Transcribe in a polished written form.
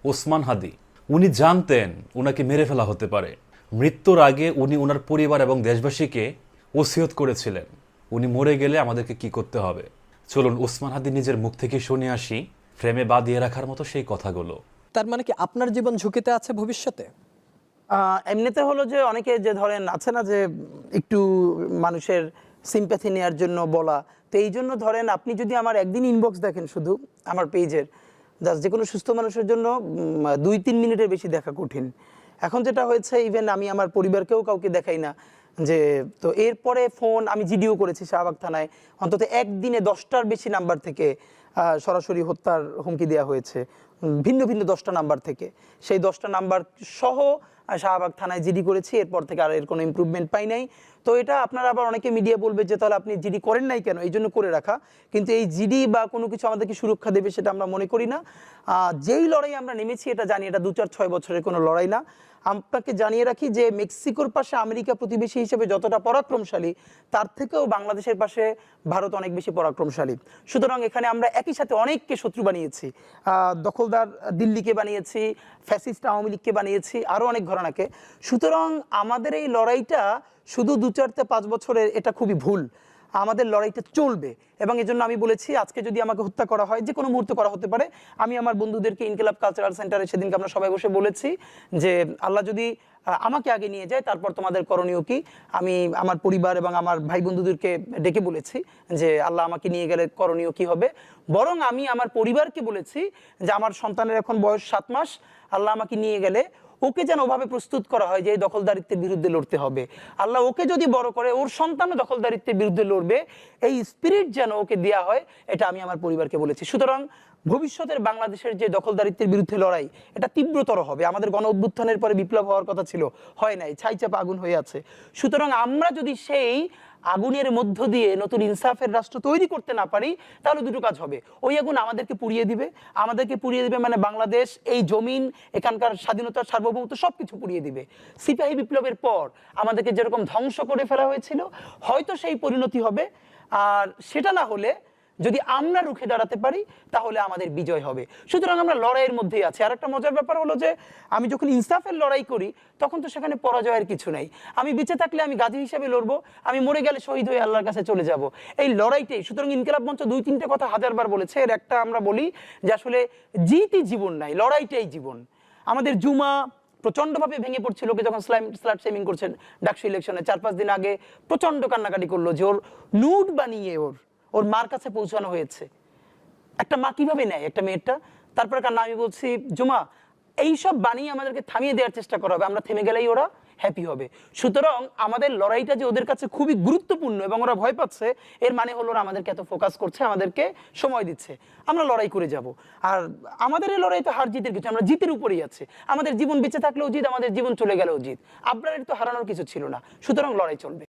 ওসমান হাদি, উনি জানতেন উনাকে মেরে ফেলা হতে পারে। মৃত্যুর আগে উনি ওনার পরিবার এবং দেশবাসীকে ওসিয়ত করেছিলেন উনি মরে গেলে আমাদেরকে কি করতে হবে। চলুন ওসমান হাদি নিজের মুখ থেকে শুনে আসি ফ্রেমে বাঁধিয়ে রাখার মতো সেই কথাগুলো। তার মানে কি আপনার জীবন ঝুঁকিতে আছে ভবিষ্যতে? এমনিতে হলো যে অনেকে যে ধরেন আছে না যে একটু মানুষের সিম্প্যাথি নেওয়ার জন্য বলা, তো এই জন্য ধরেন আপনি যদি আমার একদিন ইনবক্স দেখেন শুধু আমার পেজের, জাস্ট যে কোনো সুস্থ মানুষের জন্য 2-3 মিনিটের বেশি দেখা কঠিন। এখন যেটা হয়েছে, ইভেন আমি আমার পরিবারকেও কাউকে দেখাই না যে, তো এরপরে ফোন আমি জিডিও করেছি শাহবাগ থানায়, অন্তত একদিনে 10টার বেশি নাম্বার থেকে সরাসরি হত্যার হুমকি দেওয়া হয়েছে, ভিন্ন ভিন্ন 10টা নাম্বার থেকে। সেই 10টা নাম্বার সহ শাহবাগ থানায় জিডি করেছি, এরপর থেকে আর এর কোনো ইমপ্রুভমেন্ট পাই নাই। তো এটা আপনারা আবার অনেকে মিডিয়া বলবে যে তাহলে আপনি জিডি করেন নাই কেন, এই জন্য করে রাখা। কিন্তু এই জিডি বা কোনো কিছু আমাদেরকে সুরক্ষা দেবে সেটা আমরা মনে করি না। যেই লড়াই আমরা নেমেছি এটা জানি, এটা 2-4-6 বছরের কোনো লড়াই না। আপনাকে জানিয়ে রাখি যে মেক্সিকোর পাশে আমেরিকা প্রতিবেশী হিসেবে যতটা পরাক্রমশালী, তার থেকেও বাংলাদেশের পাশে ভারত অনেক বেশি পরাক্রমশালী। সুতরাং এখানে আমরা একই সাথে অনেককে শত্রু বানিয়েছি, দখলদার দিল্লিকে বানিয়েছি, ফ্যাসিস্ট আওয়ামী লীগকে বানিয়েছি, আরও অনেক ঘরানাকে। সুতরাং আমাদের এই লড়াইটা শুধু 2-4-5 বছরের, এটা খুবই ভুল। আমাদের লড়াইটা চলবে, এবং এজন্য আমি বলেছি আজকে যদি আমাকে হত্যা করা হয়, যে কোনো মুহূর্তে করা হতে পারে। আমি আমার বন্ধুদেরকে ইনকিলাব কালচারাল সেন্টারে সেদিনকে আমরা সবাই বসে বলেছি যে আল্লাহ যদি আমাকে আগে নিয়ে যায় তারপর তোমাদের করণীয় কি। আমি আমার পরিবার এবং আমার ভাই বন্ধুদেরকে ডেকে বলেছি যে আল্লাহ আমাকে নিয়ে গেলে করণীয় কি হবে। বরং আমি আমার পরিবারকে বলেছি যে আমার সন্তানের এখন বয়স 7 মাস, আল্লাহ আমাকে নিয়ে গেলে ওকে যেন ওভাবে প্রস্তুত করা হয় যে এই দখলদারিত্বের বিরুদ্ধে লড়তে হবে। আল্লাহ ওকে যদি বড় করে ওর সন্তানও দখলদারিত্বের বিরুদ্ধে লড়বে, এই স্পিরিট যেন ওকে দেওয়া হয়, এটা আমি আমার পরিবারকে বলেছি। সুতরাং ভবিষ্যতের বাংলাদেশের যে দখলদারিত্বের বিরুদ্ধে লড়াই, এটা তীব্রতর হবে। আমাদের গণ অভ্যুত্থানের পরে বিপ্লব হওয়ার কথা ছিল, হয় নাই, ছাইচাপা আগুন হয়ে আছে। সুতরাং আমরা যদি সেই আগুনের মধ্য দিয়ে নতুন ইনসাফের রাষ্ট্র তৈরি করতে না পারি, তাহলে দুটো কাজ হবে। ওই আগুন আমাদেরকে পুড়িয়ে দিবে, মানে বাংলাদেশ, এই জমিন, এখানকার স্বাধীনতা, সার্বভৌমত্ব সবকিছু পুড়িয়ে দিবে। সিপাহী বিপ্লবের পর আমাদেরকে যেরকম ধ্বংস করে ফেলা হয়েছিল, হয়তো সেই পরিণতি হবে। আর সেটা না হলে যদি আমরা রুখে দাঁড়াতে পারি, তাহলে আমাদের বিজয় হবে। সুতরাং আমরা লড়াইয়ের মধ্যেই আছি। আর একটা মজার ব্যাপার হলো যে আমি যখন ইনসাফের লড়াই করি, তখন তো সেখানে পরাজয়ের কিছু নাই। আমি বেঁচে থাকলে আমি গাজী হিসেবে লড়বো, আমি মরে গেলে শহীদ হয়ে আল্লাহর কাছে চলে যাব, এই লড়াইটাই। সুতরাং ইনকিলাব মঞ্চ 2-3টে কথা 1000বার বলেছে, এর একটা আমরা বলি যে আসলে জিতই জীবন নাই, লড়াইটাই জীবন। আমাদের জুমা প্রচন্ডভাবে ভেঙে পড়ছে, লোকে যখন স্লাট শেমিং করছেন ডাকসু ইলেকশনে 4-5 দিন আগে প্রচন্ড কান্নাকাটি করলো যে ওর নুড বানিয়ে ওর মার কাছে পৌঁছানো হয়েছে। একটা মা কিভাবে নেয় একটা মেয়েরটা? তারপরে কান্না। আমি বলছি জুমা, এইসব বানিয়ে আমাদেরকে থামিয়ে দেওয়ার চেষ্টা করা হবে, আমরা থেমে গেলেই ওরা হ্যাপি হবে। সুতরাং আমাদের লড়াইটা যে ওদের কাছে খুবই গুরুত্বপূর্ণ এবং ওরা ভয় পাচ্ছে, এর মানে হলো ওরা আমাদেরকে এত ফোকাস করছে, আমাদেরকে সময় দিচ্ছে, আমরা লড়াই করে যাব। আর আমাদের এই লড়াই তো হার জিতের কিছু, আমরা জিতের উপরেই আছে। আমাদের জীবন বেঁচে থাকলেও জিত, আমাদের জীবন চলে গেলেও জিত। আবরারের তো হারানোর কিছু ছিল না, সুতরাং লড়াই চলবে।